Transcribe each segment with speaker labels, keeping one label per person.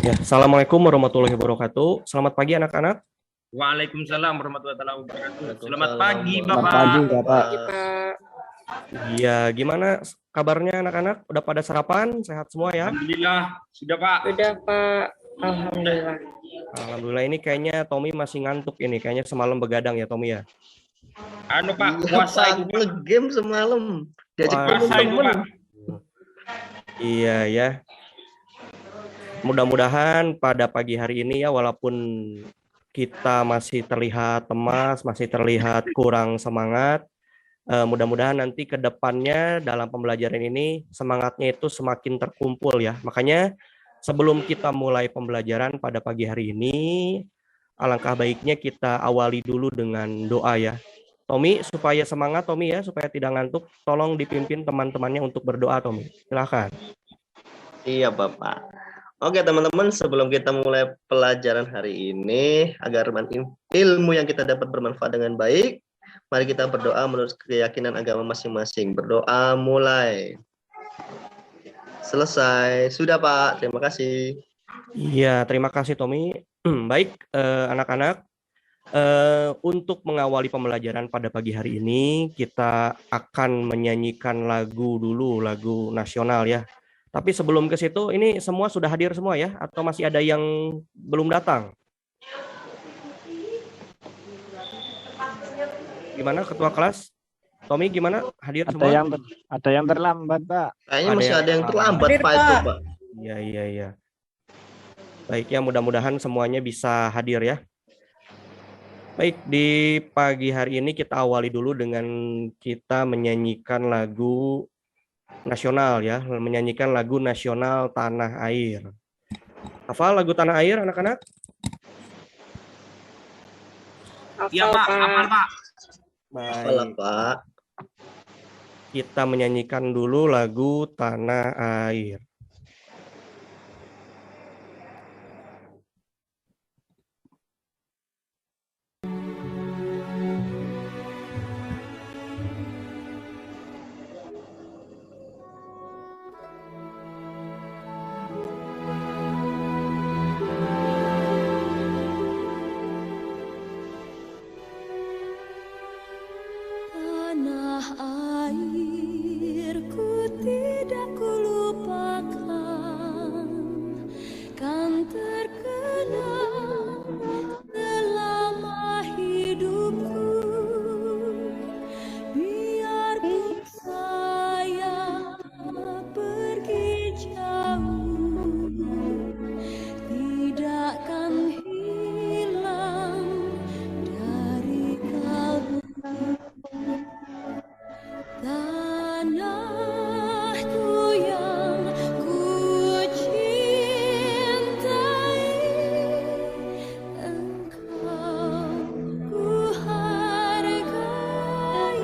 Speaker 1: Ya, Assalamualaikum warahmatullahi wabarakatuh. Selamat pagi anak-anak.
Speaker 2: Waalaikumsalam warahmatullahi wabarakatuh. Selamat
Speaker 3: Waalaikumsalam
Speaker 2: pagi,
Speaker 3: warahmatullahi
Speaker 2: Bapak.
Speaker 4: pagi, Bapak.
Speaker 3: wabarakatuh.
Speaker 1: Iya, gimana kabarnya anak-anak? Udah pada sarapan? Sehat semua ya?
Speaker 2: Alhamdulillah, sudah Pak.
Speaker 3: Sudah, Pak. Alhamdulillah.
Speaker 1: Alhamdulillah, ini kayaknya Tommy masih ngantuk ini. Kayaknya semalam begadang ya Tommy ya?
Speaker 2: Anu Pak,
Speaker 3: Iya,
Speaker 2: puasa
Speaker 3: Pak.
Speaker 2: itu Pak.
Speaker 3: Nge-game semalam. Diajak
Speaker 1: Wah,
Speaker 2: Puasa itu
Speaker 3: temen-temen.
Speaker 2: Pak.
Speaker 1: Iya ya. Mudah-mudahan pada pagi hari ini ya, walaupun kita masih terlihat lemas, masih terlihat kurang semangat, mudah-mudahan nanti ke depannya dalam pembelajaran ini semangatnya itu semakin terkumpul ya. Makanya sebelum kita mulai pembelajaran pada pagi hari ini, alangkah baiknya kita awali dulu dengan doa ya. Tommy, supaya semangat Tommy ya, supaya tidak ngantuk, tolong dipimpin teman-temannya untuk berdoa Tommy. Silakan.
Speaker 3: Iya, Bapak. Oke, teman-teman, sebelum kita mulai pelajaran hari ini, agar ilmu yang kita dapat bermanfaat dengan baik, mari kita berdoa menurut keyakinan agama masing-masing. Berdoa mulai. Selesai. Sudah, Pak. Terima kasih.
Speaker 1: Iya, terima kasih Tommy. Baik, anak-anak, untuk mengawali pembelajaran pada pagi hari ini, kita akan menyanyikan lagu dulu, lagu nasional ya. Tapi sebelum ke situ, ini semua sudah hadir semua ya? Atau masih ada yang belum datang? Gimana Ketua kelas? Tommy gimana? Hadir semua?
Speaker 4: Ada yang terlambat, Pak.
Speaker 3: Kayaknya masih ada yang terlambat,
Speaker 2: Hadir,
Speaker 3: Pak, itu, Pak.
Speaker 1: Iya. Baik ya, mudah-mudahan semuanya bisa hadir ya. Baik, di pagi hari ini kita awali dulu dengan kita menyanyikan lagu nasional ya, menyanyikan lagu nasional Tanah Air. Hafal lagu Tanah Air anak-anak?
Speaker 2: Iya Pak, aman Pak.
Speaker 3: Hafal,
Speaker 1: Baik,
Speaker 3: Pak.
Speaker 1: kita menyanyikan dulu lagu Tanah Air.
Speaker 5: Tanah airku tidak kulupakan, kan terkenang selama hidupku. Biarpun saya pergi jauh, tidakkan hilang dari kalbu. Tanahku yang ku cintai, engkau ku hargai.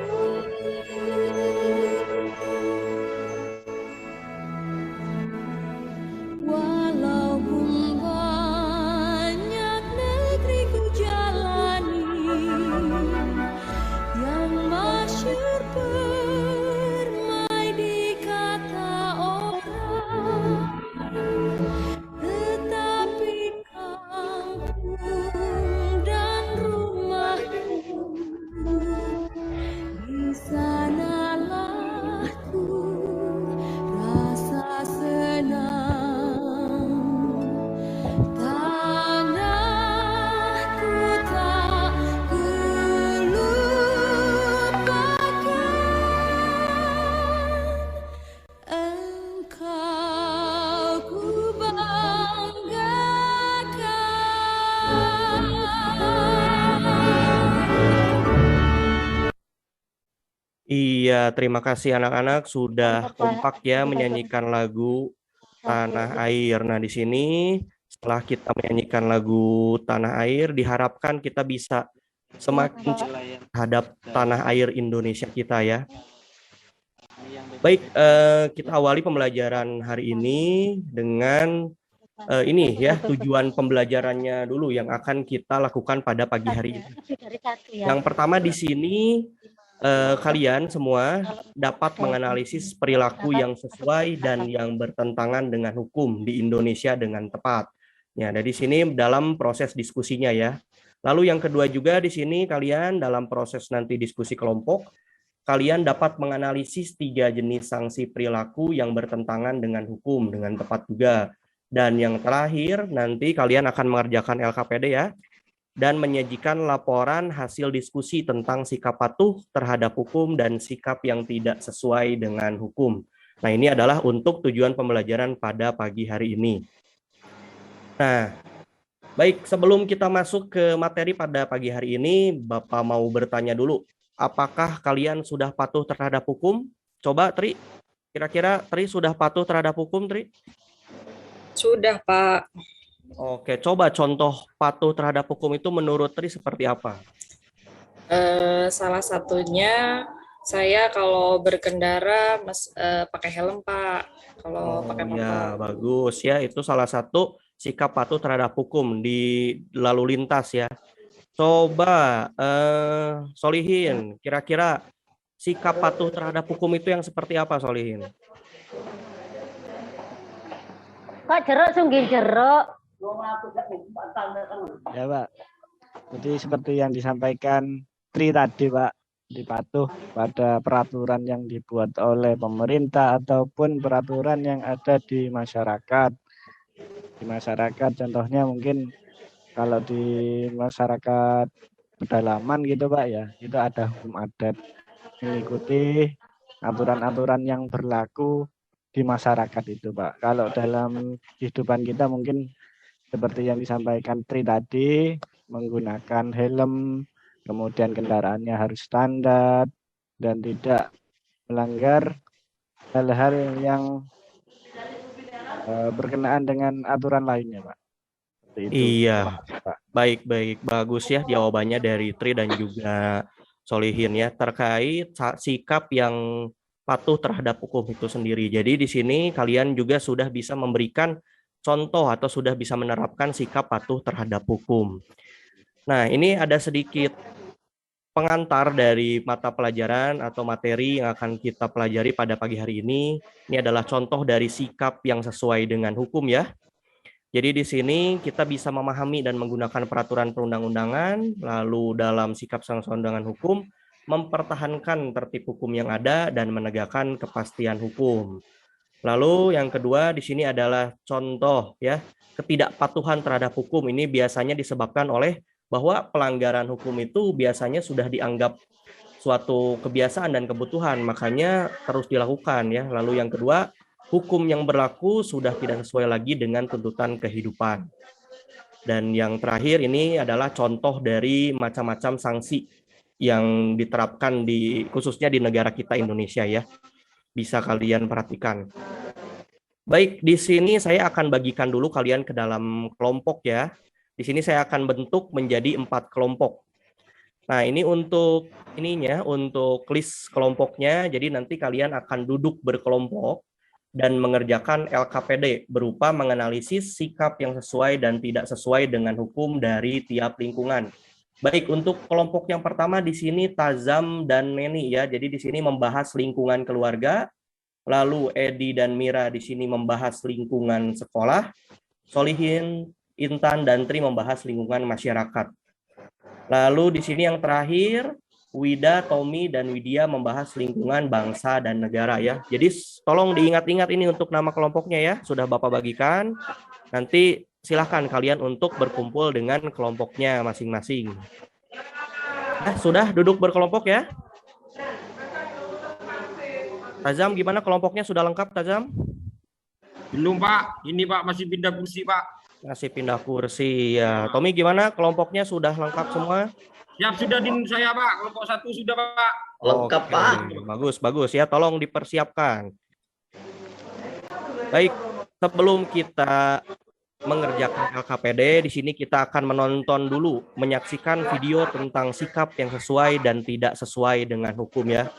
Speaker 5: Walaupun banyak negeri ku jalani, yang masyhur permai di kata orang, tetapi kampung dan rumahku, di sanalah ku rasa senang. Tanahku tak kulupakan, engkau ku banggakan.
Speaker 1: Iya, terima kasih anak-anak sudah kompak ya menyanyikan lagu Tanah Air. Nah, di sini setelah kita menyanyikan lagu Tanah Air, diharapkan kita bisa semakin cinta terhadap tanah air Indonesia kita ya. Baik, kita awali pembelajaran hari ini dengan ini ya, tujuan pembelajarannya dulu yang akan kita lakukan pada pagi hari ini. Yang pertama di sini kalian semua dapat menganalisis perilaku yang sesuai dan yang bertentangan dengan hukum di Indonesia dengan tepat. Ya, dari sini dalam proses diskusinya ya. Lalu yang kedua juga di sini kalian dalam proses nanti diskusi kelompok, kalian dapat menganalisis 3 jenis sanksi perilaku yang bertentangan dengan hukum dengan tepat juga. Dan yang terakhir nanti kalian akan mengerjakan LKPD ya, dan menyajikan laporan hasil diskusi tentang sikap patuh terhadap hukum dan sikap yang tidak sesuai dengan hukum. Nah, ini adalah untuk tujuan pembelajaran pada pagi hari ini. Nah, baik, sebelum kita masuk ke materi pada pagi hari ini, Bapak mau bertanya dulu, apakah kalian sudah patuh terhadap hukum? Coba, Tri, kira-kira Tri sudah patuh terhadap hukum, Tri?
Speaker 6: Sudah, Pak.
Speaker 1: Oke, coba contoh patuh terhadap hukum itu menurut Tri seperti apa?
Speaker 6: Salah satunya saya kalau berkendara pakai helm, Pak. Kalau pakai motor.
Speaker 1: Ya, bagus ya. Itu salah satu sikap patuh terhadap hukum di lalu lintas ya. Coba Solihin, kira-kira sikap patuh terhadap hukum itu yang seperti apa, Solihin?
Speaker 7: Kok jeruk sunggih jeruk.
Speaker 4: Ya Pak, jadi seperti yang disampaikan Tri tadi Pak, dipatuh pada peraturan yang dibuat oleh pemerintah ataupun peraturan yang ada di masyarakat. Di masyarakat contohnya mungkin kalau di masyarakat pedalaman gitu Pak ya, itu ada hukum adat, mengikuti aturan-aturan yang berlaku di masyarakat itu Pak. Kalau dalam kehidupan kita mungkin seperti yang disampaikan Tri tadi, menggunakan helm, kemudian kendaraannya harus standar, dan tidak melanggar hal-hal yang berkenaan dengan aturan lainnya, Pak. Seperti itu.
Speaker 1: Iya,
Speaker 4: Pak.
Speaker 1: baik, bagus ya jawabannya dari Tri dan juga Solihin ya, terkait sikap yang patuh terhadap hukum itu sendiri. Jadi di sini kalian juga sudah bisa memberikan contoh atau sudah bisa menerapkan sikap patuh terhadap hukum. Nah, ini ada sedikit pengantar dari mata pelajaran atau materi yang akan kita pelajari pada pagi hari ini. Ini adalah contoh dari sikap yang sesuai dengan hukum ya. Jadi di sini kita bisa memahami dan menggunakan peraturan perundang-undangan, lalu dalam sikap sesuai dengan hukum, mempertahankan tertib hukum yang ada dan menegakkan kepastian hukum. Lalu yang kedua di sini adalah contoh ya, ketidakpatuhan terhadap hukum ini biasanya disebabkan oleh bahwa pelanggaran hukum itu biasanya sudah dianggap suatu kebiasaan dan kebutuhan, makanya terus dilakukan ya. Lalu yang kedua, hukum yang berlaku sudah tidak sesuai lagi dengan tuntutan kehidupan. Dan yang terakhir ini adalah contoh dari macam-macam sanksi yang diterapkan khususnya di negara kita Indonesia ya. Bisa kalian perhatikan. Baik, di sini saya akan bagikan dulu kalian ke dalam kelompok ya. Di sini saya akan bentuk menjadi 4 kelompok. Nah, ini untuk list kelompoknya. Jadi nanti kalian akan duduk berkelompok dan mengerjakan LKPD berupa menganalisis sikap yang sesuai dan tidak sesuai dengan hukum dari tiap lingkungan. Baik, untuk kelompok yang pertama di sini Tazam dan Neni ya. Jadi di sini membahas lingkungan keluarga. Lalu Edi dan Mira di sini membahas lingkungan sekolah. Solihin, Intan dan Tri membahas lingkungan masyarakat. Lalu di sini yang terakhir Wida, Tommy dan Widya membahas lingkungan bangsa dan negara ya. Jadi tolong diingat-ingat ini untuk nama kelompoknya ya. Sudah Bapak bagikan. Nanti silahkan kalian untuk berkumpul dengan kelompoknya masing-masing. Sudah duduk berkelompok ya? Tazam, gimana kelompoknya sudah lengkap Tazam?
Speaker 2: Belum Pak, ini Pak masih pindah kursi Pak.
Speaker 1: Masih pindah kursi ya. Tommy gimana kelompoknya sudah lengkap semua?
Speaker 2: Siap sudah di saya Pak, kelompok 1 sudah Pak.
Speaker 3: Lengkap Pak.
Speaker 1: Bagus ya, tolong dipersiapkan. Baik, sebelum kita mengerjakan LKPD, di sini kita akan menonton dulu, menyaksikan video tentang sikap yang sesuai dan tidak sesuai dengan hukum ya.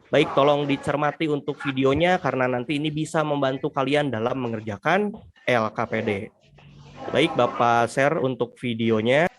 Speaker 1: Baik, tolong dicermati untuk videonya karena nanti ini bisa membantu kalian dalam mengerjakan LKPD. Baik, Bapak share untuk videonya.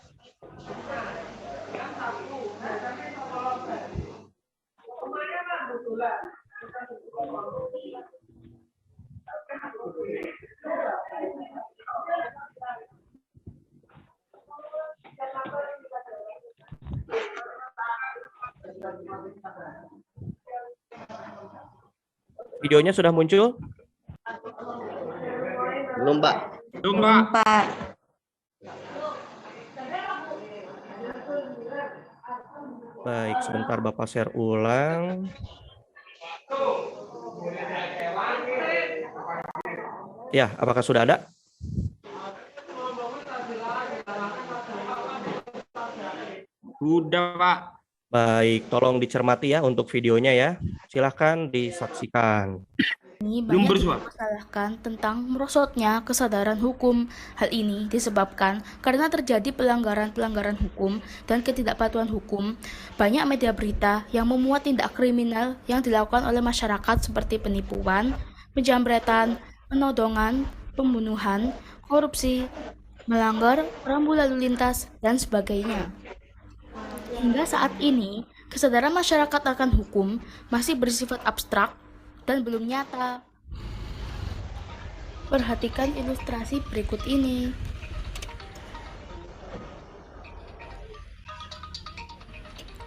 Speaker 1: Videonya sudah muncul?
Speaker 3: Belum, Pak.
Speaker 2: Belum, Pak.
Speaker 1: Baik, sebentar Bapak share ulang. Ya, apakah sudah ada?
Speaker 2: Sudah, Pak.
Speaker 1: Baik, tolong dicermati ya untuk videonya ya. Silahkan disaksikan.
Speaker 8: Ini
Speaker 2: Belum
Speaker 8: banyak
Speaker 2: bersuara.
Speaker 8: dipermasalahkan tentang merosotnya kesadaran hukum. Hal ini disebabkan karena terjadi pelanggaran-pelanggaran hukum dan ketidakpatuhan hukum. Banyak media berita yang memuat tindak kriminal yang dilakukan oleh masyarakat seperti penipuan, penjambretan, penodongan, pembunuhan, korupsi, melanggar rambu lalu lintas, dan sebagainya. Hingga saat ini, kesadaran masyarakat akan hukum masih bersifat abstrak dan belum nyata. Perhatikan ilustrasi berikut ini.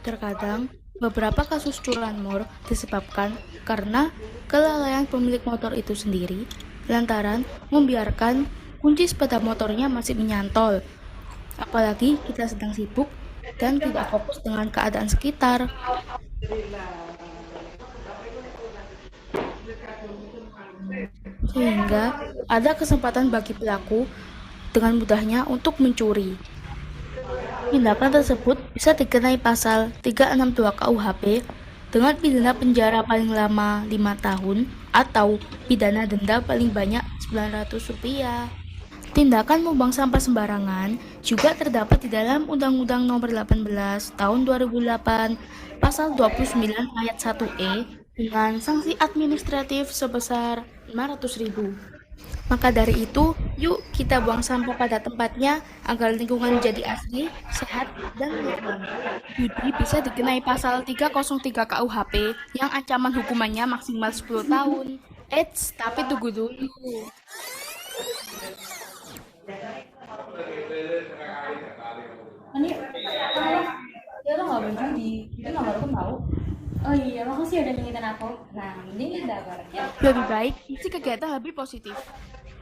Speaker 8: Terkadang, beberapa kasus curanmor disebabkan karena kelalaian pemilik motor itu sendiri, lantaran membiarkan kunci sepeda motornya masih menyantol. Apalagi kita sedang sibuk dan tidak fokus dengan keadaan sekitar. Sehingga ada kesempatan bagi pelaku dengan mudahnya untuk mencuri. Tindakan tersebut bisa dikenai pasal 362 KUHP dengan pidana penjara paling lama 5 tahun atau pidana denda paling banyak Rp900. Tindakan membuang sampah sembarangan juga terdapat di dalam Undang-Undang Nomor 18 Tahun 2008 Pasal 29 Ayat 1E dengan sanksi administratif sebesar Rp500.000. Maka dari itu, yuk kita buang sampah pada tempatnya agar lingkungan menjadi asri, sehat, dan nyaman. Judi bisa dikenai pasal 303 KUHP yang ancaman hukumannya maksimal 10 tahun. Eits, tapi tunggu dulu.
Speaker 9: Ini ya lo nggak berjudi, kita nggak baru tahu. Oh iya, makasih udah ngingetin aku. Nah, ini kita ya.
Speaker 8: Lebih baik isi kegiatan lebih positif.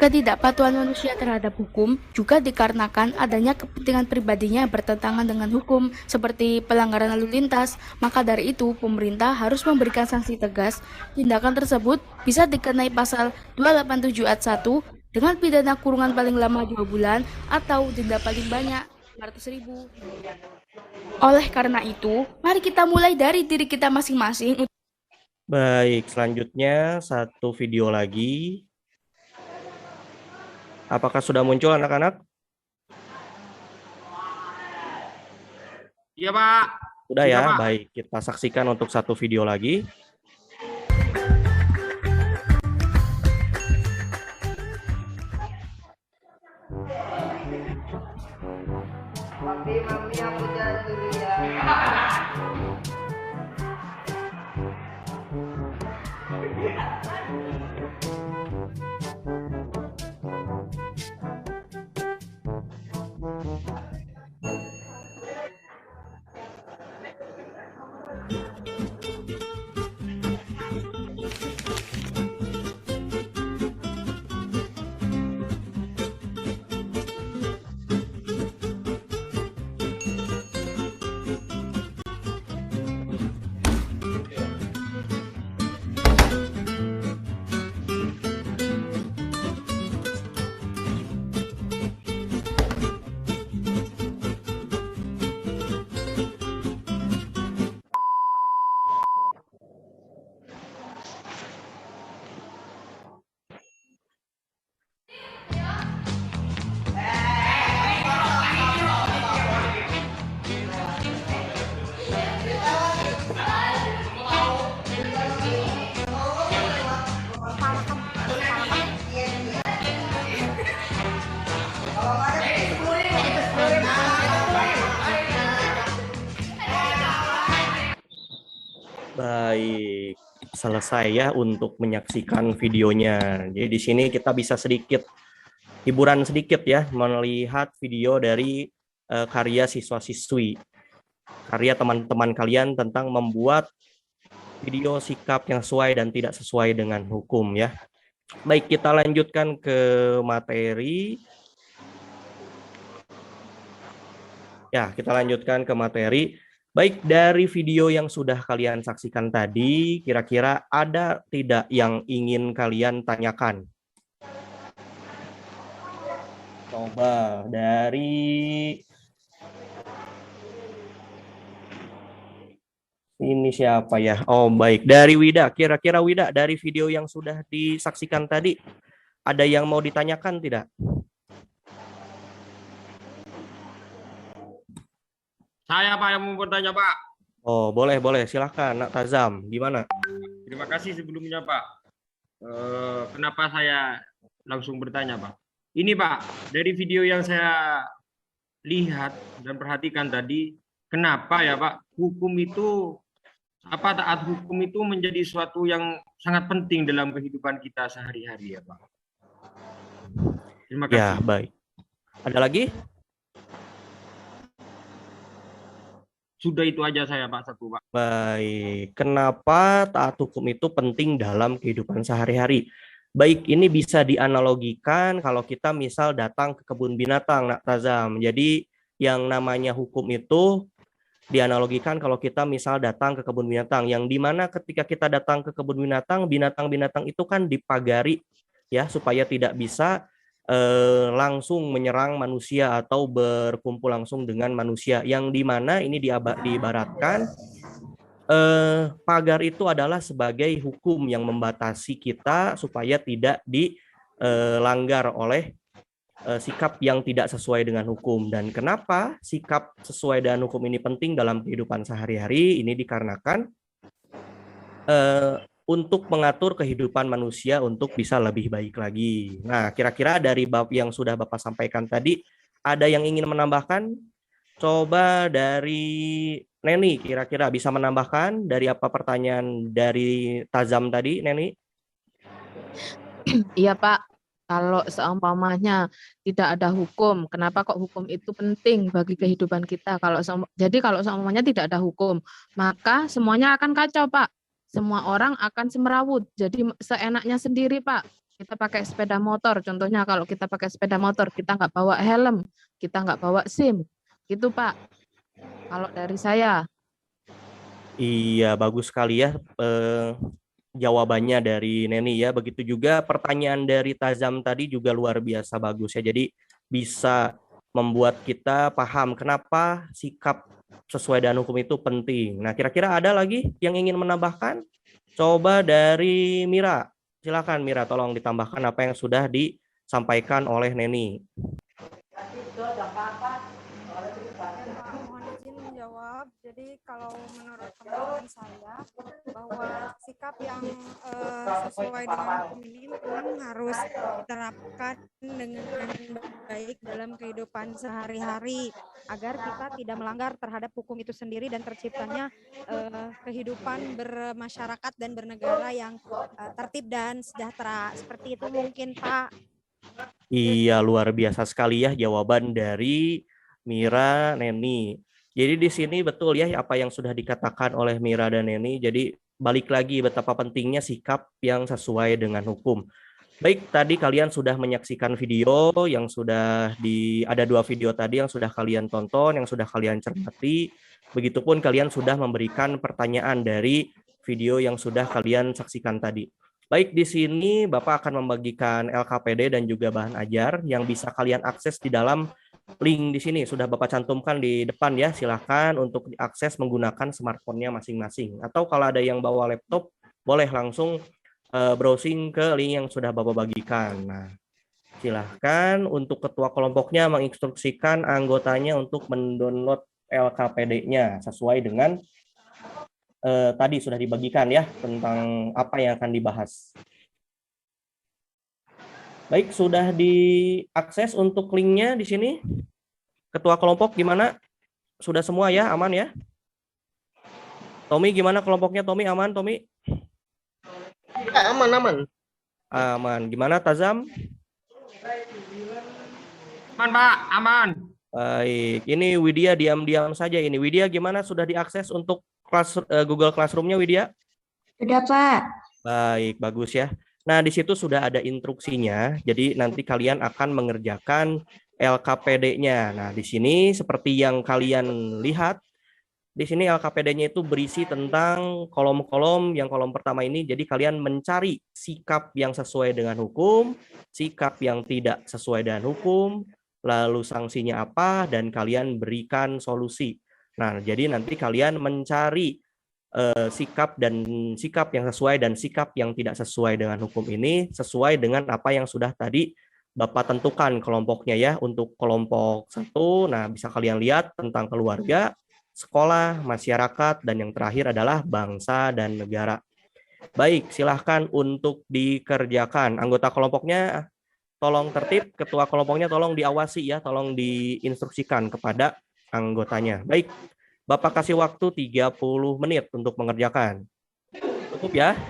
Speaker 8: Ketidakpatuhan manusia terhadap hukum juga dikarenakan adanya kepentingan pribadinya yang bertentangan dengan hukum, seperti pelanggaran lalu lintas. Maka dari itu, pemerintah harus memberikan sanksi tegas. Tindakan tersebut bisa dikenai pasal 287 ayat 1 dengan pidana kurungan paling lama 2 bulan atau denda paling banyak Rp500.000. Oleh karena itu, mari kita mulai dari diri kita masing-masing.
Speaker 1: Baik, selanjutnya satu video lagi. Apakah sudah muncul anak-anak?
Speaker 2: Iya, Pak.
Speaker 1: Sudah ya,
Speaker 2: Pak.
Speaker 1: baik. Kita saksikan untuk satu video lagi. Baik, selesai ya untuk menyaksikan videonya. Jadi di sini kita bisa sedikit hiburan sedikit ya, melihat video dari karya siswa-siswi, karya teman-teman kalian tentang membuat video sikap yang sesuai dan tidak sesuai dengan hukum ya. Baik, kita lanjutkan ke materi. Ya, kita lanjutkan ke materi. Baik, dari video yang sudah kalian saksikan tadi, kira-kira ada tidak yang ingin kalian tanyakan? Coba dari ini siapa ya? Oh, baik. Dari Wida. Kira-kira Wida, dari video yang sudah disaksikan tadi, ada yang mau ditanyakan tidak?
Speaker 2: Saya Pak yang mau bertanya Pak.
Speaker 1: Oh, boleh. Silahkan, Nak Tazam. Gimana?
Speaker 2: Terima kasih sebelumnya Pak. Kenapa saya langsung bertanya Pak? Ini Pak, dari video yang saya lihat dan perhatikan tadi, kenapa ya Pak, taat hukum itu menjadi suatu yang sangat penting dalam kehidupan kita sehari-hari ya Pak. Terima kasih.
Speaker 1: Ya, baik. Ada lagi?
Speaker 2: Sudah itu aja saya Pak, satu Pak.
Speaker 1: Baik, kenapa taat hukum itu penting dalam kehidupan sehari-hari? Baik, ini bisa dianalogikan kalau kita misal datang ke kebun binatang, Nak Tazam. Jadi yang namanya hukum itu dianalogikan kalau kita misal datang ke kebun binatang, yang dimana ketika kita datang ke kebun binatang, binatang-binatang itu kan dipagari ya supaya tidak bisa langsung menyerang manusia atau berkumpul langsung dengan manusia, yang dimana ini diibaratkan pagar itu adalah sebagai hukum yang membatasi kita supaya tidak dilanggar oleh sikap yang tidak sesuai dengan hukum. Dan kenapa sikap sesuai dengan hukum ini penting dalam kehidupan sehari-hari? Ini dikarenakan untuk mengatur kehidupan manusia untuk bisa lebih baik lagi. Nah, kira-kira dari bab yang sudah Bapak sampaikan tadi, ada yang ingin menambahkan? Coba dari Neni, kira-kira bisa menambahkan dari apa pertanyaan dari Tazam tadi, Neni?
Speaker 10: Iya Pak, kalau seumpamanya tidak ada hukum, kenapa kok hukum itu penting bagi kehidupan kita? Jadi kalau seumpamanya tidak ada hukum, maka semuanya akan kacau Pak. Semua orang akan semrawut, jadi seenaknya sendiri Pak. Kita pakai sepeda motor, contohnya kalau kita pakai sepeda motor, kita nggak bawa helm, kita nggak bawa SIM, gitu Pak. Kalau dari saya.
Speaker 1: Iya, bagus sekali ya jawabannya dari Neni ya. Begitu juga pertanyaan dari Tazam tadi juga luar biasa bagus ya. Jadi bisa membuat kita paham kenapa sikap sesuai dengan hukum itu penting. Nah, kira-kira ada lagi yang ingin menambahkan? Coba dari Mira. Silakan Mira, tolong ditambahkan apa yang sudah disampaikan oleh Neni.
Speaker 11: Mohon izin menjawab. Jadi kalau menurut teman saya bahwa sikap yang sesuai dengan hukum ini memang harus diterapkan dengan baik dalam kehidupan sehari-hari agar kita tidak melanggar terhadap hukum itu sendiri dan terciptanya kehidupan bermasyarakat dan bernegara yang tertib dan sejahtera. Seperti itu mungkin Pak.
Speaker 1: Iya, luar biasa sekali ya jawaban dari Mira, Neni. Jadi di sini betul ya apa yang sudah dikatakan oleh Mira dan Neni. Jadi balik lagi betapa pentingnya sikap yang sesuai dengan hukum. Baik, tadi kalian sudah menyaksikan video yang sudah ada 2 video tadi yang sudah kalian tonton, yang sudah kalian cermati. Begitupun kalian sudah memberikan pertanyaan dari video yang sudah kalian saksikan tadi. Baik, di sini Bapak akan membagikan LKPD dan juga bahan ajar yang bisa kalian akses di dalam link di sini. Sudah Bapak cantumkan di depan ya. Silahkan untuk diakses menggunakan smartphone-nya masing-masing. Atau kalau ada yang bawa laptop, boleh langsung browsing ke link yang sudah Bapak bagikan. Nah, silahkan untuk ketua kelompoknya menginstruksikan anggotanya untuk mendownload LKPD-nya sesuai dengan tadi sudah dibagikan ya tentang apa yang akan dibahas. Baik, sudah diakses untuk linknya di sini. Ketua kelompok gimana? Sudah semua ya, aman ya? Tommy gimana kelompoknya? Tommy aman, Tommy?
Speaker 3: Ya, aman.
Speaker 1: Aman. Gimana Tazam?
Speaker 2: Aman Pak, aman.
Speaker 1: Baik, ini Widya diam-diam saja ini. Widya gimana, sudah diakses untuk Google Classroom-nya Widya?
Speaker 7: Sudah, Pak.
Speaker 1: Baik, bagus ya. Nah, di situ sudah ada instruksinya. Jadi nanti kalian akan mengerjakan LKPD-nya. Nah, di sini seperti yang kalian lihat, di sini LKPD-nya itu berisi tentang kolom-kolom. Yang kolom pertama ini, jadi kalian mencari sikap yang sesuai dengan hukum, sikap yang tidak sesuai dengan hukum, lalu sanksinya apa, dan kalian berikan solusi. Nah, jadi nanti kalian mencari sikap yang sesuai dan sikap yang tidak sesuai dengan hukum ini sesuai dengan apa yang sudah tadi Bapak tentukan kelompoknya ya. Untuk kelompok 1, nah bisa kalian lihat tentang keluarga, sekolah, masyarakat, dan yang terakhir adalah bangsa dan negara. Baik, silahkan untuk dikerjakan. Anggota kelompoknya tolong tertib, ketua kelompoknya tolong diawasi ya, tolong diinstruksikan kepada anggotanya. Baik, Bapak kasih waktu 30 menit untuk mengerjakan. Cukup ya?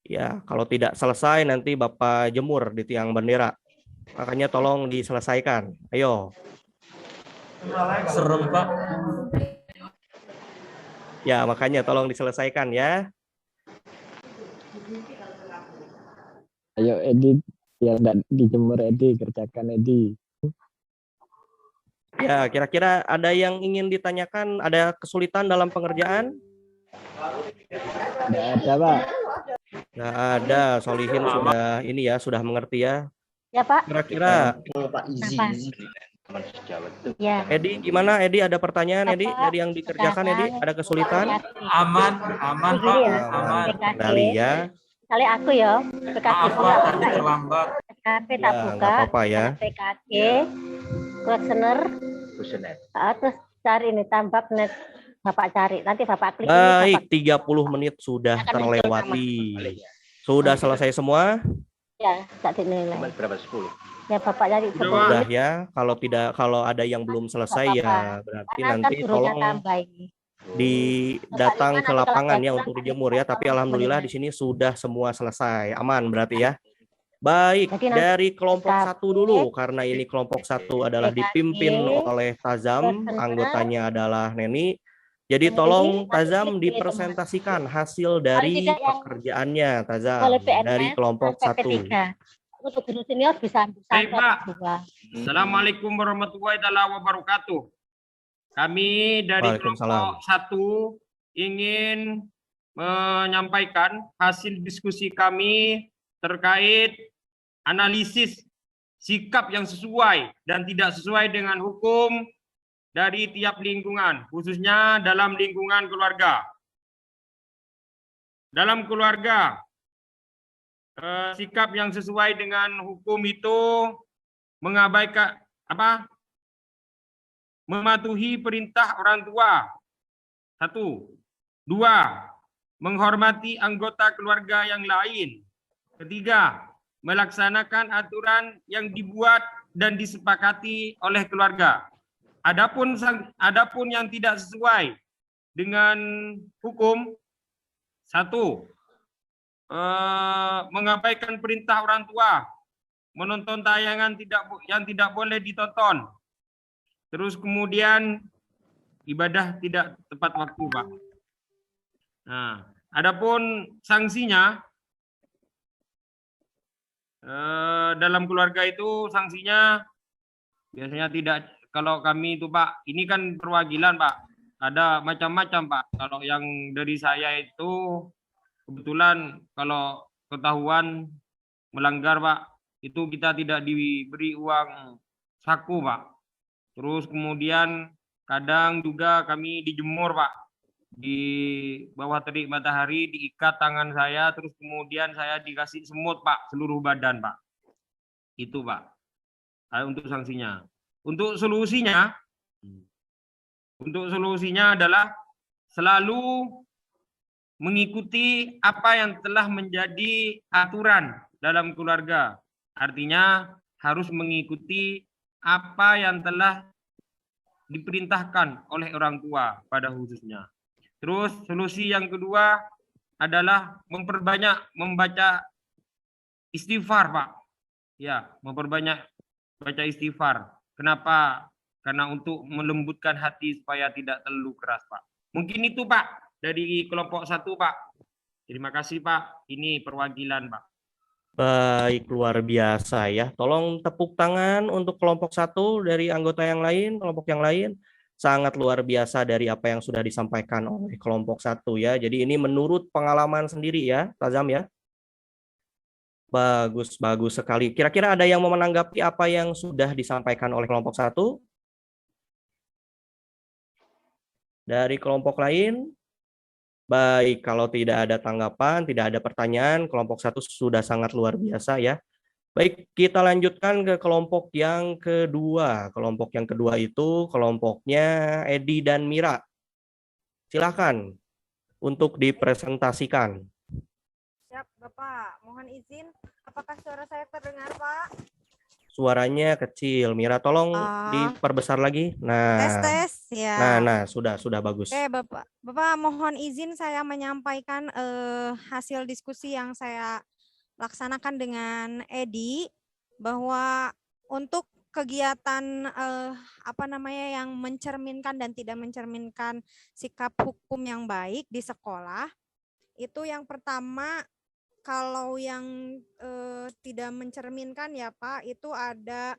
Speaker 1: Ya, kalau tidak selesai nanti Bapak jemur di tiang bendera. Makanya tolong diselesaikan. Ayo.
Speaker 12: Serem, Pak.
Speaker 1: Ya, makanya tolong diselesaikan ya.
Speaker 4: Ayo Edi, ya enggak dijemur Edi, kerjakan Edi.
Speaker 1: Ya, kira-kira ada yang ingin ditanyakan? Ada kesulitan dalam pengerjaan?
Speaker 4: Enggak ada, Pak.
Speaker 1: Nggak ada. Solihin sudah ini ya, sudah mengerti ya.
Speaker 7: Ya, Pak.
Speaker 1: Kira-kira
Speaker 3: Pak Izi.
Speaker 7: Ya.
Speaker 1: Edi gimana? Edi ada pertanyaan Edi dari yang dikerjakan Edi? Ada kesulitan?
Speaker 12: Aman, Pak. Aman.
Speaker 1: Kendali ya.
Speaker 7: Kali aku ya, PKG
Speaker 12: Maaf,
Speaker 7: pula
Speaker 12: Pak,
Speaker 7: buka
Speaker 12: tadi
Speaker 7: ya.
Speaker 12: terlambat.
Speaker 7: PKG tak
Speaker 1: Ya,
Speaker 7: buka.
Speaker 1: nggak apa-apa ya.
Speaker 7: PKG, questionnaire, terus cari ini tambah net. Bapak cari, nanti Bapak klik ini.
Speaker 1: Baik,
Speaker 7: Bapak...
Speaker 1: 30 menit sudah
Speaker 7: Akan muncul
Speaker 1: terlewati. Sudah selesai semua?
Speaker 7: Ya, tak dinilai.
Speaker 3: Berapa 10?
Speaker 7: Ya, Bapak cari.
Speaker 1: Sudah ya. Kalau ada yang belum selesai ya berarti nanti tolong datang ke lapangan ya untuk dijemur ya. Tapi alhamdulillah di sini sudah semua selesai. Aman berarti ya. Baik, dari kelompok 1 dulu karena ini kelompok 1 adalah dipimpin oleh Tazam, anggotanya adalah Neni. Jadi tolong Tazam dipresentasikan hasil dari pekerjaannya Tazam dari kelompok 1.
Speaker 7: Untuk guru senior bisa
Speaker 2: Baik, Pak. Assalamualaikum warahmatullahi wabarakatuh. Kami dari kelompok 1 ingin menyampaikan hasil diskusi kami terkait analisis sikap yang sesuai dan tidak sesuai dengan hukum dari tiap lingkungan, khususnya dalam lingkungan keluarga. Dalam keluarga, sikap yang sesuai dengan hukum itu mengabaikan mematuhi perintah orang tua. 1. 2. Menghormati anggota keluarga yang lain. 3. Melaksanakan aturan yang dibuat dan disepakati oleh keluarga. Adapun yang tidak sesuai dengan hukum, 1. Mengabaikan perintah orang tua, menonton tayangan yang tidak boleh ditonton. Terus kemudian ibadah tidak tepat waktu, Pak. Nah, adapun sanksinya dalam keluarga itu sanksinya biasanya tidak. Kalau kami itu Pak, ini kan perwakilan Pak, ada macam-macam Pak. Kalau yang dari saya itu kebetulan kalau ketahuan melanggar Pak, itu kita tidak diberi uang saku Pak. Terus kemudian kadang juga kami dijemur Pak, di bawah terik matahari, diikat tangan saya, terus kemudian saya dikasih semut Pak, seluruh badan Pak. Itu Pak, untuk sanksinya. Untuk solusinya adalah selalu mengikuti apa yang telah menjadi aturan dalam keluarga. Artinya harus mengikuti apa yang telah diperintahkan oleh orang tua pada khususnya. Terus solusi yang kedua adalah memperbanyak membaca istighfar, Pak. Ya, memperbanyak baca istighfar. Kenapa? Karena untuk melembutkan hati supaya tidak terlalu keras, Pak. Mungkin itu Pak dari kelompok 1 Pak. Terima kasih Pak. Ini perwakilan Pak.
Speaker 1: Baik, luar biasa ya. Tolong tepuk tangan untuk kelompok 1 dari anggota yang lain, kelompok yang lain. Sangat luar biasa dari apa yang sudah disampaikan oleh kelompok 1 ya. Jadi ini menurut pengalaman sendiri ya, Tazam ya. Bagus, bagus sekali. Kira-kira ada yang mau menanggapi apa yang sudah disampaikan oleh kelompok 1? Dari kelompok lain? Baik, kalau tidak ada tanggapan, tidak ada pertanyaan, kelompok 1 sudah sangat luar biasa ya. Baik, kita lanjutkan ke kelompok yang kedua. Kelompok yang kedua itu kelompoknya Edi dan Mira. Silakan untuk dipresentasikan.
Speaker 11: Siap, Bapak. Mohon izin, apakah suara saya terdengar, Pak?
Speaker 1: Suaranya kecil. Mira, tolong diperbesar lagi. Nah,
Speaker 11: Tes, ya.
Speaker 1: nah, sudah bagus.
Speaker 11: Oke, Bapak. Bapak, mohon izin saya menyampaikan hasil diskusi yang saya laksanakan dengan Edi, bahwa untuk kegiatan yang mencerminkan dan tidak mencerminkan sikap hukum yang baik di sekolah, itu yang pertama, kalau yang tidak mencerminkan ya Pak, itu ada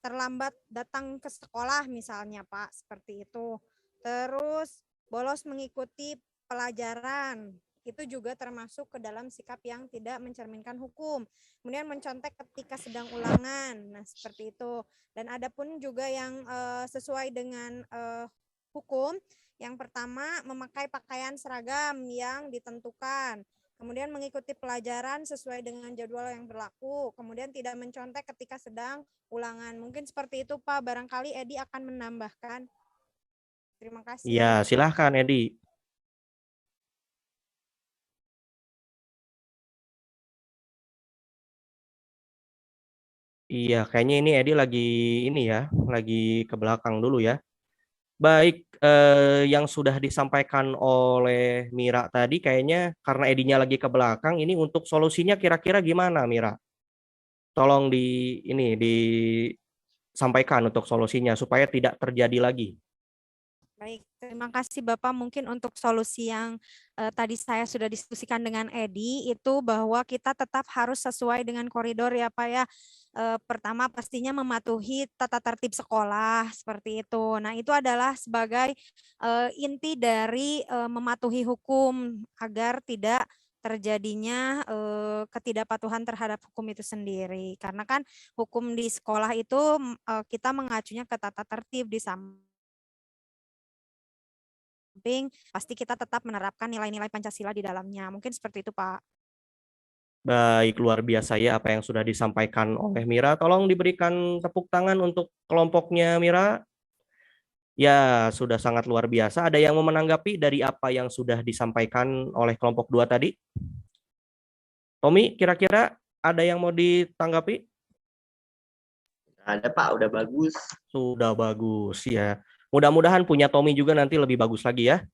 Speaker 11: terlambat datang ke sekolah misalnya Pak, seperti itu. Terus bolos mengikuti pelajaran, itu juga termasuk ke dalam sikap yang tidak mencerminkan hukum. Kemudian mencontek ketika sedang ulangan, nah seperti itu. Dan ada pun juga yang sesuai dengan hukum. Yang pertama, memakai pakaian seragam yang ditentukan. Kemudian mengikuti pelajaran sesuai dengan jadwal yang berlaku. Kemudian tidak mencontek ketika sedang ulangan. Mungkin seperti itu Pak, barangkali Edi akan menambahkan. Terima kasih.
Speaker 1: Iya, silahkan Edi. Iya, kayaknya ini Edi lagi ke belakang dulu ya. Baik, yang sudah disampaikan oleh Mira tadi kayaknya karena Edinya lagi ke belakang, ini untuk solusinya kira-kira gimana Mira? Tolong disampaikan untuk solusinya supaya tidak terjadi lagi.
Speaker 11: Baik, terima kasih Bapak. Mungkin untuk solusi yang tadi saya sudah diskusikan dengan Edi, itu bahwa kita tetap harus sesuai dengan koridor ya Pak ya. Pertama pastinya mematuhi tata tertib sekolah, seperti itu. Nah itu adalah sebagai inti dari mematuhi hukum agar tidak terjadinya ketidakpatuhan terhadap hukum itu sendiri. Karena kan hukum di sekolah itu kita mengacunya ke tata tertib, di pasti kita tetap menerapkan nilai-nilai Pancasila di dalamnya. Mungkin seperti itu, Pak.
Speaker 1: Baik, luar biasa ya apa yang sudah disampaikan oleh Mira. Tolong diberikan tepuk tangan untuk kelompoknya Mira. Ya, sudah sangat luar biasa. Ada yang mau menanggapi dari apa yang sudah disampaikan oleh kelompok 2 tadi? Tommy, kira-kira ada yang mau ditanggapi?
Speaker 3: Ada Pak, udah bagus.
Speaker 1: Sudah bagus ya. Mudah-mudahan punya Tommy juga nanti lebih bagus lagi ya.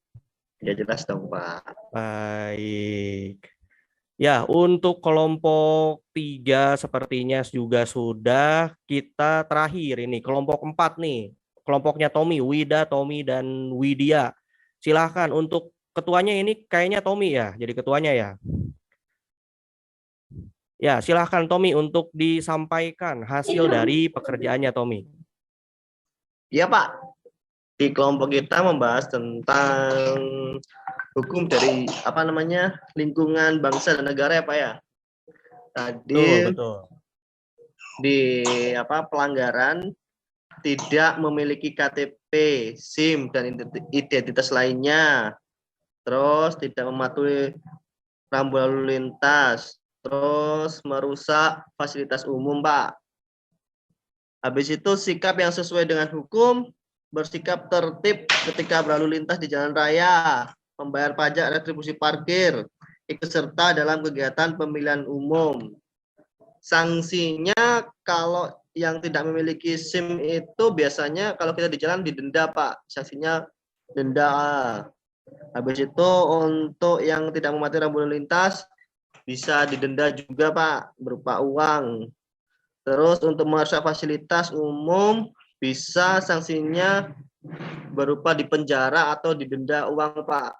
Speaker 3: Ya jelas dong Pak.
Speaker 1: Baik. Ya, untuk kelompok 3 sepertinya juga sudah. Kita terakhir ini kelompok 4 nih. Kelompoknya Tommy, Wida, Tommy dan Widya. Silahkan untuk ketuanya ini kayaknya Tommy ya, jadi ketuanya ya. Ya, silahkan Tommy untuk disampaikan hasil dari pekerjaannya Tommy.
Speaker 3: Iya Pak. Di kelompok kita membahas tentang hukum dari lingkungan bangsa dan negara ya Pak ya. Tadi
Speaker 1: betul.
Speaker 3: Di pelanggaran tidak memiliki KTP, SIM dan identitas lainnya. Terus tidak mematuhi rambu lalu lintas, terus merusak fasilitas umum Pak. Habis itu sikap yang sesuai dengan hukum, bersikap tertib ketika berlalu lintas di jalan raya, membayar pajak retribusi parkir, ikut serta dalam kegiatan pemilihan umum. Sanksinya kalau yang tidak memiliki SIM itu biasanya kalau kita di jalan didenda Pak, sanksinya denda. Habis itu untuk yang tidak mematuhi rambu lalu lintas bisa didenda juga Pak berupa uang. Terus untuk merusak fasilitas umum bisa sanksinya berupa dipenjara atau didenda uang, Pak.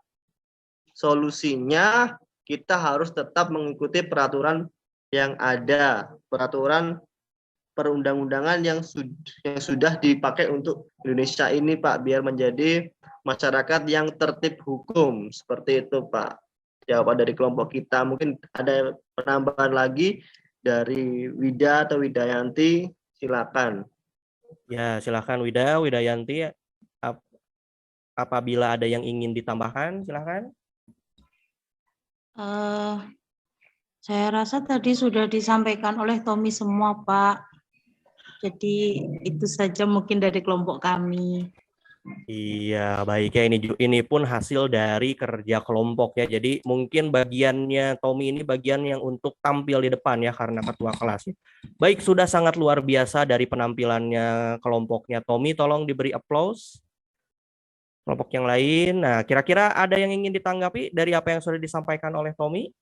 Speaker 3: Solusinya kita harus tetap mengikuti peraturan yang ada, peraturan perundang-undangan yang sudah dipakai untuk Indonesia ini, Pak, biar menjadi masyarakat yang tertib hukum. Seperti itu, Pak. Jawaban dari kelompok kita. Mungkin ada penambahan lagi dari Wida atau Widayanti, silakan.
Speaker 1: Ya, silakan Widayanti. Apabila ada yang ingin ditambahkan, silakan.
Speaker 13: Saya rasa tadi sudah disampaikan oleh Tommy semua, Pak. Jadi itu saja mungkin dari kelompok kami.
Speaker 1: Iya, baik ya, ini pun hasil dari kerja kelompok ya. Jadi mungkin bagiannya Tommy ini bagian yang untuk tampil di depan ya karena ketua kelas. Baik, sudah sangat luar biasa dari penampilannya kelompoknya Tommy. Tolong diberi applause. Kelompok yang lain. Nah, kira-kira ada yang ingin ditanggapi dari apa yang sudah disampaikan oleh Tommy?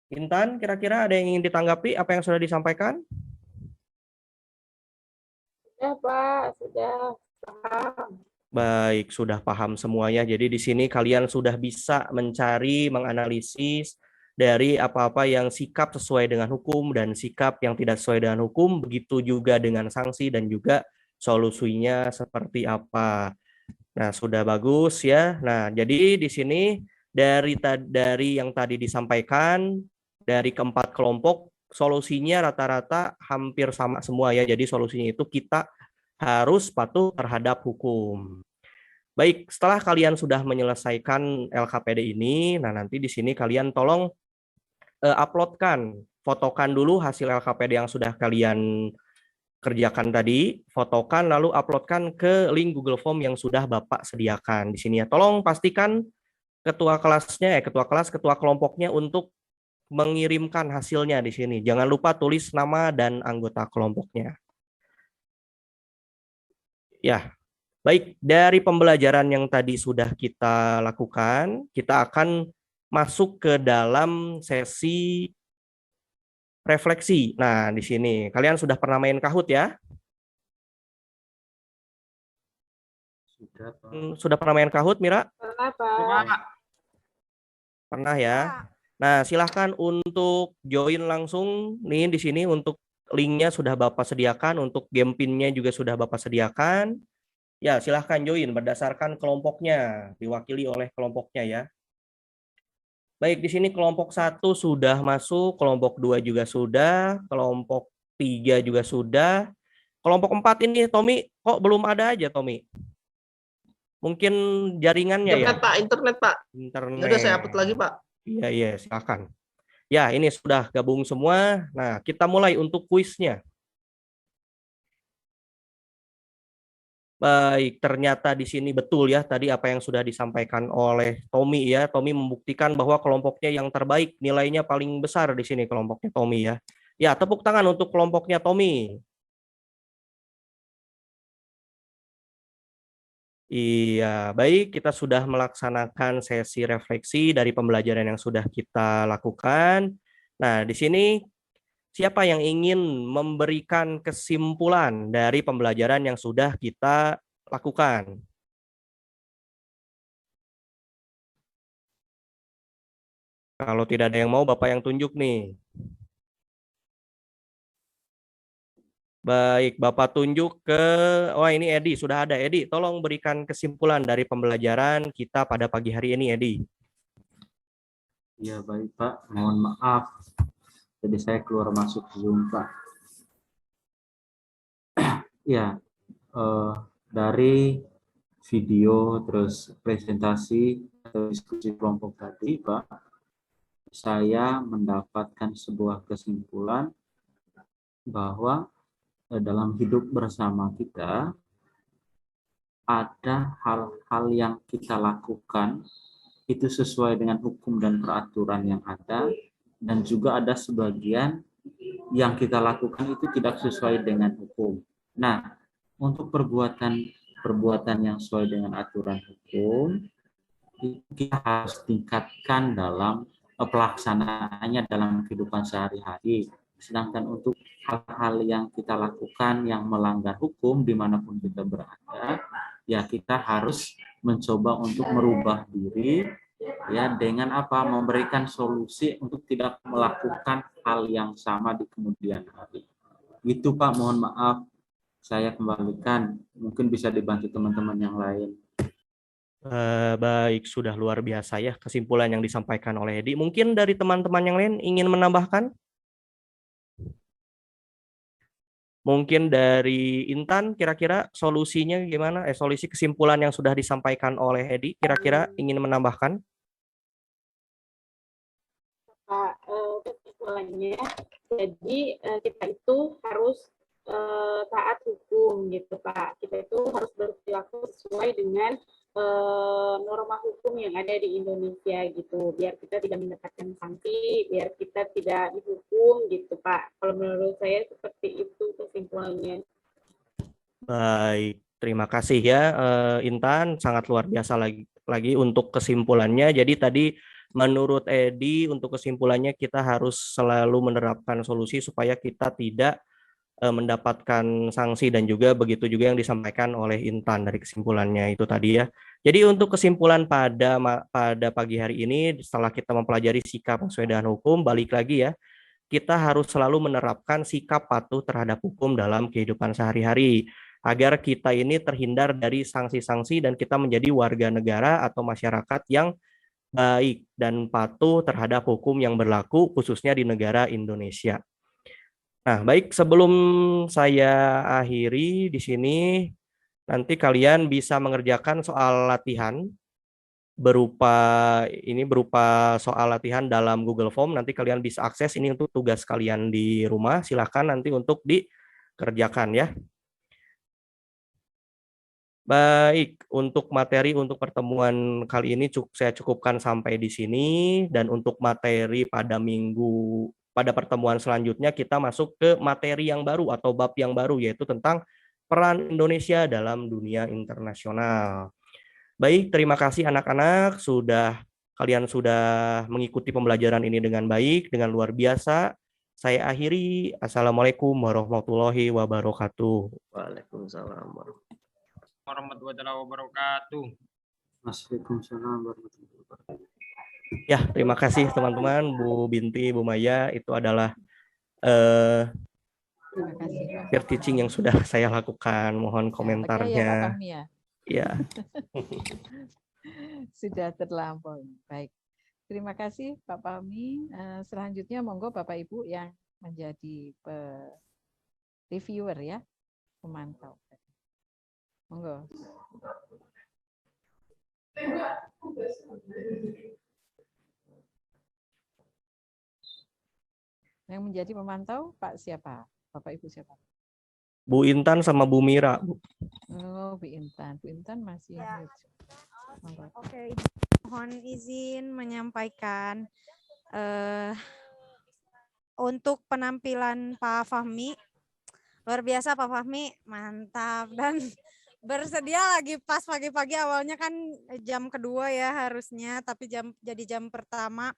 Speaker 1: Intan, kira-kira ada yang ingin ditanggapi apa yang sudah disampaikan?
Speaker 6: Sudah, Pak, sudah paham.
Speaker 1: Baik, sudah paham semuanya. Jadi di sini kalian sudah bisa mencari, menganalisis dari apa-apa yang sikap sesuai dengan hukum dan sikap yang tidak sesuai dengan hukum, begitu juga dengan sanksi dan juga solusinya seperti apa. Nah, sudah bagus ya. Nah, jadi di sini dari yang tadi disampaikan dari keempat kelompok, solusinya rata-rata hampir sama semua ya. Jadi solusinya itu kita harus patuh terhadap hukum. Baik, setelah kalian sudah menyelesaikan LKPD ini, nah nanti di sini kalian tolong uploadkan, fotokan dulu hasil LKPD yang sudah kalian kerjakan tadi, fotokan lalu uploadkan ke link Google Form yang sudah Bapak sediakan di sini ya. Tolong pastikan ketua kelasnya, ketua kelompoknya untuk mengirimkan hasilnya di sini. Jangan lupa tulis nama dan anggota kelompoknya. Ya, baik, dari pembelajaran yang tadi sudah kita lakukan, kita akan masuk ke dalam sesi refleksi. Nah, di sini kalian sudah pernah main Kahoot ya?
Speaker 12: Sudah, Pak.
Speaker 1: Sudah pernah main Kahoot, Mira?
Speaker 6: Pernah, Pak.
Speaker 1: Pernah ya? Nah, silahkan untuk join langsung nih di sini. Untuk linknya sudah Bapak sediakan, untuk game pinnya juga sudah Bapak sediakan. Ya, silahkan join berdasarkan kelompoknya, diwakili oleh kelompoknya ya. Baik, di sini kelompok 1 sudah masuk, kelompok 2 juga sudah, kelompok 3 juga sudah. Kelompok 4 ini, Tommy, kok belum ada aja, Tommy? Mungkin jaringannya
Speaker 3: internet,
Speaker 1: ya?
Speaker 3: Pak, internet, Pak.
Speaker 1: Internet.
Speaker 3: Udah saya upload lagi, Pak.
Speaker 1: Iya, silakan. Ya, ini sudah gabung semua. Nah, kita mulai untuk kuisnya. Baik, ternyata di sini betul ya tadi apa yang sudah disampaikan oleh Tommy ya. Tommy membuktikan bahwa kelompoknya yang terbaik, nilainya paling besar di sini kelompoknya Tommy ya. Ya, tepuk tangan untuk kelompoknya Tommy. Iya, baik, kita sudah melaksanakan sesi refleksi dari pembelajaran yang sudah kita lakukan. Nah, di sini siapa yang ingin memberikan kesimpulan dari pembelajaran yang sudah kita lakukan? Kalau tidak ada yang mau, Bapak yang tunjuk nih. Baik, Bapak tunjuk ke, oh ini Edi, sudah ada. Edi, tolong berikan kesimpulan dari pembelajaran kita pada pagi hari ini, Edi.
Speaker 12: Ya, baik Pak, mohon maaf. Jadi saya keluar masuk Zoom, Pak. Ya, dari video terus presentasi atau diskusi kelompok tadi, Pak, saya mendapatkan sebuah kesimpulan bahwa dalam hidup bersama kita ada hal-hal yang kita lakukan itu sesuai dengan hukum dan peraturan yang ada, dan juga ada sebagian yang kita lakukan itu tidak sesuai dengan hukum. Nah, untuk perbuatan yang sesuai dengan aturan hukum, kita harus tingkatkan dalam pelaksanaannya dalam kehidupan sehari-hari. Sedangkan untuk hal-hal yang kita lakukan yang melanggar hukum dimanapun kita berada, ya kita harus mencoba untuk merubah diri, ya dengan apa? Memberikan solusi untuk tidak melakukan hal yang sama di kemudian hari. Gitu Pak, mohon maaf. Saya kembalikan, mungkin bisa dibantu teman-teman yang lain.
Speaker 1: Baik, sudah luar biasa ya kesimpulan yang disampaikan oleh Edi. Mungkin dari teman-teman yang lain ingin menambahkan? Mungkin dari Intan, kira-kira solusinya gimana? Solusi kesimpulan yang sudah disampaikan oleh Edi, kira-kira ingin menambahkan?
Speaker 14: Pak, kesimpulannya, jadi kita itu harus taat hukum gitu Pak. Kita itu harus berperilaku sesuai dengan norma hukum yang ada di Indonesia gitu, biar kita tidak mendapatkan sanksi, biar kita tidak dihukum gitu Pak. Kalau menurut saya seperti itu kesimpulannya.
Speaker 1: Baik, terima kasih ya Intan, sangat luar biasa lagi untuk kesimpulannya. Jadi tadi menurut Edi untuk kesimpulannya kita harus selalu menerapkan solusi supaya kita tidak mendapatkan sanksi, dan juga begitu juga yang disampaikan oleh Intan dari kesimpulannya itu tadi ya. Jadi untuk kesimpulan pada pagi hari ini, setelah kita mempelajari sikap sesuai dengan hukum, balik lagi ya, kita harus selalu menerapkan sikap patuh terhadap hukum dalam kehidupan sehari-hari agar kita ini terhindar dari sanksi-sanksi dan kita menjadi warga negara atau masyarakat yang baik dan patuh terhadap hukum yang berlaku khususnya di negara Indonesia. Nah, baik, sebelum saya akhiri di sini, nanti kalian bisa mengerjakan soal latihan berupa soal latihan dalam Google Form. Nanti kalian bisa akses ini untuk tugas kalian di rumah. Silakan nanti untuk dikerjakan ya. Baik, untuk materi untuk pertemuan kali ini saya cukupkan sampai di sini, dan untuk materi pada pertemuan selanjutnya kita masuk ke materi yang baru atau bab yang baru, yaitu tentang peran Indonesia dalam dunia internasional. Baik, terima kasih anak-anak, kalian sudah mengikuti pembelajaran ini dengan baik, dengan luar biasa. Saya akhiri. Assalamualaikum warahmatullahi wabarakatuh.
Speaker 3: Waalaikumsalam
Speaker 2: warahmatullahi wabarakatuh.
Speaker 12: Waalaikumsalam warahmatullahi wabarakatuh.
Speaker 1: Ya, terima kasih teman-teman, Bu Binti, Bu Maya, itu adalah peer teaching yang sudah saya lakukan. Mohon komentarnya. Ya.
Speaker 15: Sudah terlampaui. Baik. Terima kasih Pak Fahmi. Selanjutnya monggo Bapak Ibu yang menjadi reviewer ya, pemantau. Monggo. Yang menjadi pemantau Pak siapa? Bapak Ibu siapa?
Speaker 1: Bu Intan sama Bu Mira.
Speaker 15: Oh, Bu Intan. Bu Intan masih.
Speaker 11: Ya. Oke, mohon izin menyampaikan untuk penampilan Pak Fahmi. Luar biasa Pak Fahmi, mantap, dan bersedia lagi pas pagi-pagi. Awalnya kan jam kedua ya harusnya, tapi jadi jam pertama.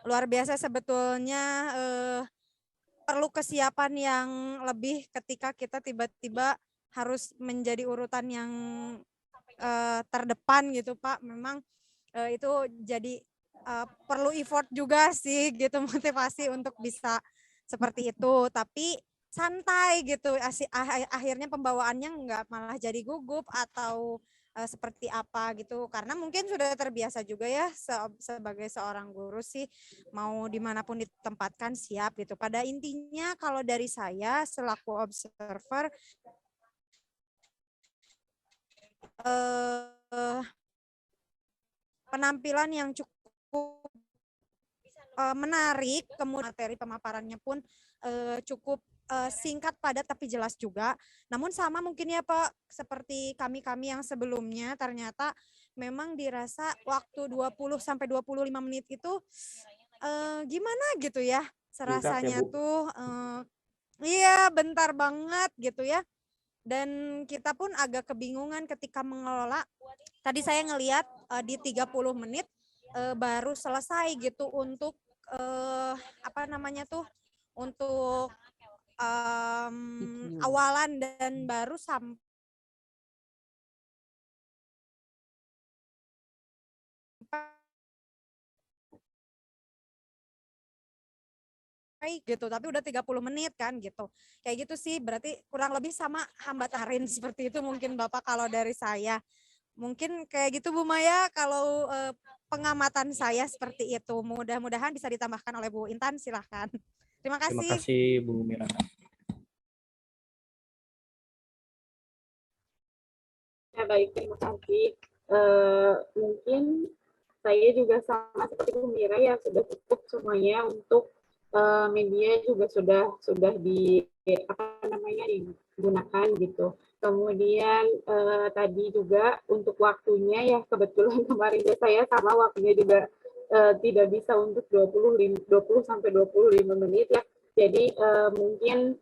Speaker 11: Luar biasa sebetulnya, perlu kesiapan yang lebih ketika kita tiba-tiba harus menjadi urutan yang terdepan gitu Pak. Memang itu jadi perlu effort juga sih gitu, motivasi untuk bisa seperti itu, tapi santai gitu. Akhirnya pembawaannya nggak malah jadi gugup atau seperti apa gitu, karena mungkin sudah terbiasa juga ya sebagai seorang guru sih, mau dimanapun ditempatkan siap gitu. Pada intinya kalau dari saya selaku observer, penampilan yang cukup menarik, kemudian materi pemaparannya pun cukup singkat, padat, tapi jelas juga. Namun sama mungkin ya Pak, seperti kami-kami yang sebelumnya, ternyata memang dirasa waktu 20-25 menit itu gimana gitu ya, serasanya tuh iya bentar banget gitu ya. Dan kita pun agak kebingungan ketika mengelola. Tadi saya ngelihat di 30 menit baru selesai gitu untuk untuk awalan dan baru sampai gitu, tapi udah 30 menit kan gitu. Kayak gitu sih, berarti kurang lebih sama hambatarin seperti itu mungkin Bapak kalau dari saya. Mungkin kayak gitu Bu Maya kalau pengamatan saya seperti itu. Mudah-mudahan bisa ditambahkan oleh Bu Intan, silahkan. Terima
Speaker 1: Terima
Speaker 11: kasih.
Speaker 1: kasih Bu Mira.
Speaker 14: Ya, baik, terima kasih. Mungkin saya juga sama seperti Bu Mira ya, sudah cukup semuanya untuk media juga sudah digunakan gitu. Kemudian tadi juga untuk waktunya ya kebetulan kemarin saya sama waktunya juga tidak bisa untuk 20 sampai 25 menit ya. Jadi mungkin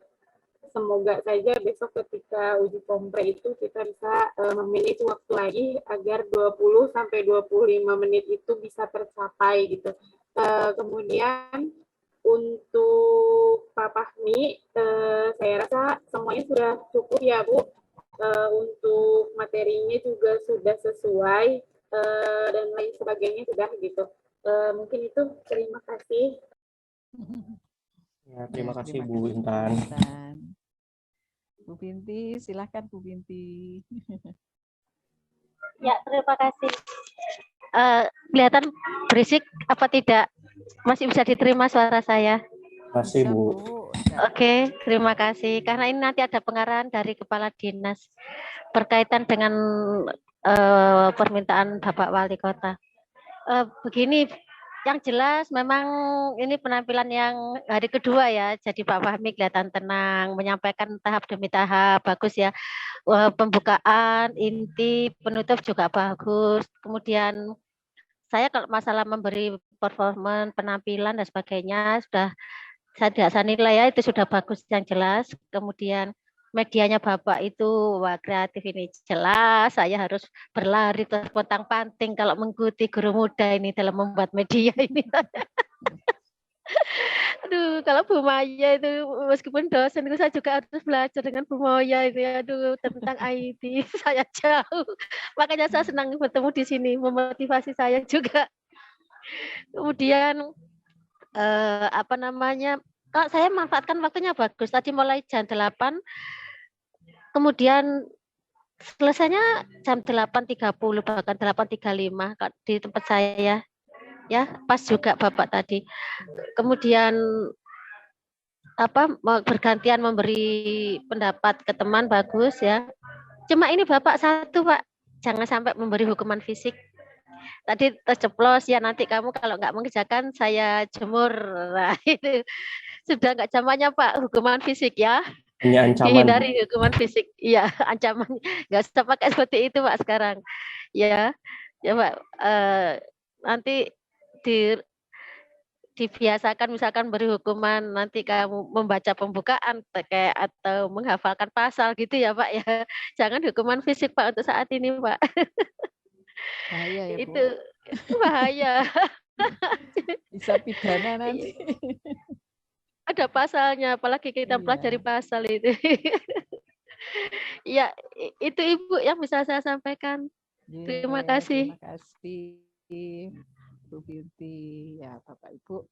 Speaker 14: semoga saja besok ketika uji kompre itu kita bisa memanage waktu lagi agar 20 sampai 25 menit itu bisa tercapai gitu. Kemudian untuk Pak Fahmi, saya rasa semuanya sudah cukup ya Bu. Untuk materinya juga sudah sesuai dan lain sebagainya sudah gitu. Mungkin itu, terima kasih.
Speaker 1: Ya, terima kasih Bu Intan.
Speaker 15: Bu Binti, silahkan Bu Binti.
Speaker 7: Ya, terima kasih. Kelihatan berisik apa tidak? Masih bisa diterima suara saya?
Speaker 1: Masih Bu.
Speaker 7: Oke, terima kasih. Karena ini nanti ada pengarahan dari Kepala Dinas berkaitan dengan permintaan Bapak Wali Kota. Begini, yang jelas memang ini penampilan yang hari kedua ya. Jadi Pak Fahmi kelihatan tenang, menyampaikan tahap demi tahap, bagus ya. Pembukaan, inti, penutup juga bagus. Kemudian saya kalau masalah memberi performa, penampilan dan sebagainya sudah saya nilai ya itu sudah bagus yang jelas. Kemudian medianya Bapak itu wah kreatif ini jelas. Saya harus berlari terpontang-panting kalau mengikuti guru muda ini dalam membuat media ini. Aduh, kalau Bu Maya itu meskipun dosen itu saya juga harus belajar dengan Bu Maya itu ya. Aduh, tentang IT saya jauh. Makanya saya senang bertemu di sini, memotivasi saya juga. Kemudian apa namanya? Kalau saya manfaatkan waktunya bagus. Tadi mulai jam 8, kemudian selesainya jam 8.30 bahkan 8.35 di tempat saya ya, pas juga Bapak tadi. Kemudian apa bergantian memberi pendapat ke teman bagus ya. Cuma ini Bapak satu Pak, jangan sampai memberi hukuman fisik. Tadi terceplos ya, nanti kamu kalau nggak mengerjakan saya jemur. Nah, itu sudah nggak zamannya Pak hukuman fisik ya.
Speaker 1: Hanya ancaman.
Speaker 7: Dihindari hukuman fisik. Iya, ancaman. Nggak usah pakai seperti itu Pak sekarang. Ya, ya Pak. Nanti dibiasakan misalkan beri hukuman nanti kamu membaca pembukaan kayak atau menghafalkan pasal gitu ya Pak ya. Jangan hukuman fisik Pak untuk saat ini Pak.
Speaker 15: Bahaya ya Bu.
Speaker 7: Itu bahaya.
Speaker 15: Bisa pidana nanti.
Speaker 7: Ada pasalnya, apalagi kita pelajari pasal itu. Ya, itu Ibu yang bisa saya sampaikan. Terima kasih.
Speaker 15: Terima kasih Bu Binti. Ya, Bapak Ibu.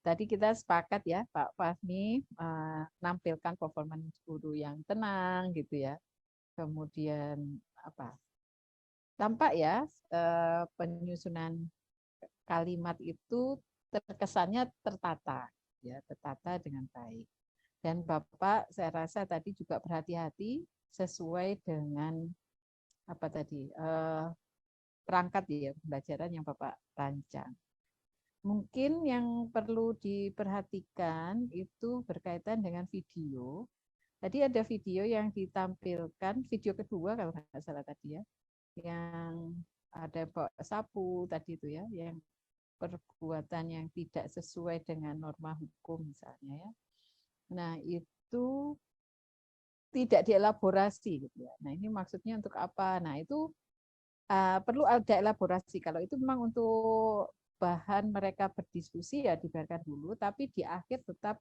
Speaker 15: Tadi kita sepakat ya, Pak Fahmi menampilkan performance guru yang tenang gitu ya. Kemudian apa? Tampak ya penyusunan kalimat itu terkesannya tertata. Ya, tertata dengan baik. Dan Bapak saya rasa tadi juga berhati-hati sesuai dengan apa tadi perangkat ya pembelajaran yang Bapak rancang. Mungkin yang perlu diperhatikan itu berkaitan dengan video. Tadi ada video yang ditampilkan, video kedua kalau nggak salah tadi ya, yang ada bawa sapu tadi itu ya, yang perbuatan yang tidak sesuai dengan norma hukum misalnya ya. Nah, itu tidak dielaborasi gitu ya. Nah, ini maksudnya untuk apa? Nah, itu perlu ada elaborasi. Kalau itu memang untuk bahan mereka berdiskusi ya dibiarkan dulu, tapi di akhir tetap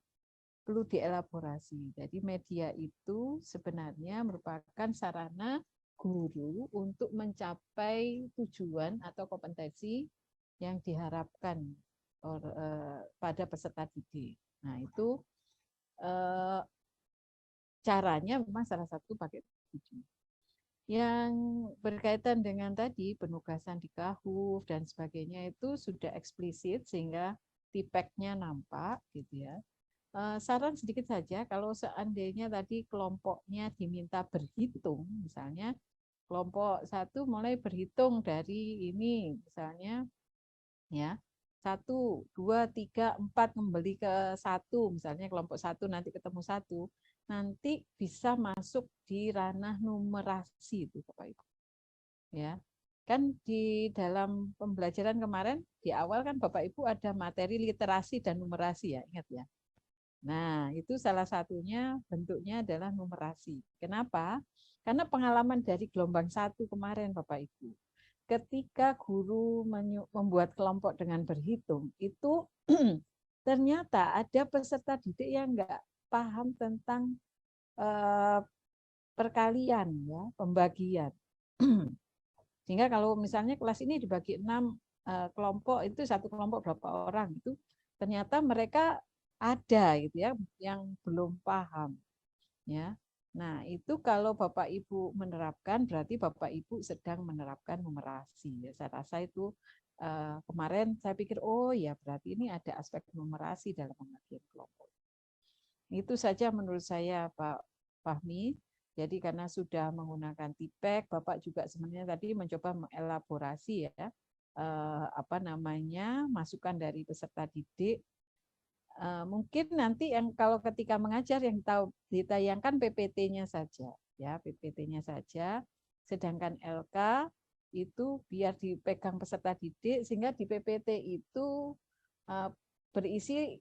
Speaker 15: perlu dielaborasi. Jadi media itu sebenarnya merupakan sarana guru untuk mencapai tujuan atau kompetensi yang diharapkan pada peserta didik. Nah, itu caranya memang salah satu pakai video. Yang berkaitan dengan tadi penugasan di KAHUF dan sebagainya itu sudah eksplisit sehingga tipeknya nampak gitu ya. Saran sedikit saja, kalau seandainya tadi kelompoknya diminta berhitung, misalnya kelompok 1 mulai berhitung dari ini misalnya ya 1, 2, 3, 4 kembali ke 1, misalnya kelompok 1 nanti ketemu 1, nanti bisa masuk di ranah numerasi itu Bapak Ibu. Ya. Kan di dalam pembelajaran kemarin di awal kan Bapak Ibu ada materi literasi dan numerasi ya, ingat ya. Nah, itu salah satunya bentuknya adalah numerasi. Kenapa? Karena pengalaman dari gelombang 1 kemarin Bapak Ibu. Ketika guru membuat kelompok dengan berhitung, itu ternyata ada peserta didik yang enggak paham tentang perkalian ya, pembagian. Sehingga kalau misalnya kelas ini dibagi 6 kelompok, itu satu kelompok berapa orang, itu ternyata mereka ada gitu ya yang belum paham ya. Nah, itu kalau Bapak Ibu menerapkan berarti Bapak Ibu sedang menerapkan numerasi ya. Saya rasa itu kemarin saya pikir oh ya berarti ini ada aspek numerasi dalam pengertian kelompok. Itu saja menurut saya Pak Fahmi. Jadi karena sudah menggunakan tipek, Bapak juga sebenarnya tadi mencoba mengelaborasi ya masukan dari peserta didik. Mungkin nanti yang kalau ketika mengajar yang tahu ditayangkan PPT-nya saja ya, PPT-nya saja, sedangkan LK itu biar dipegang peserta didik sehingga di PPT itu berisi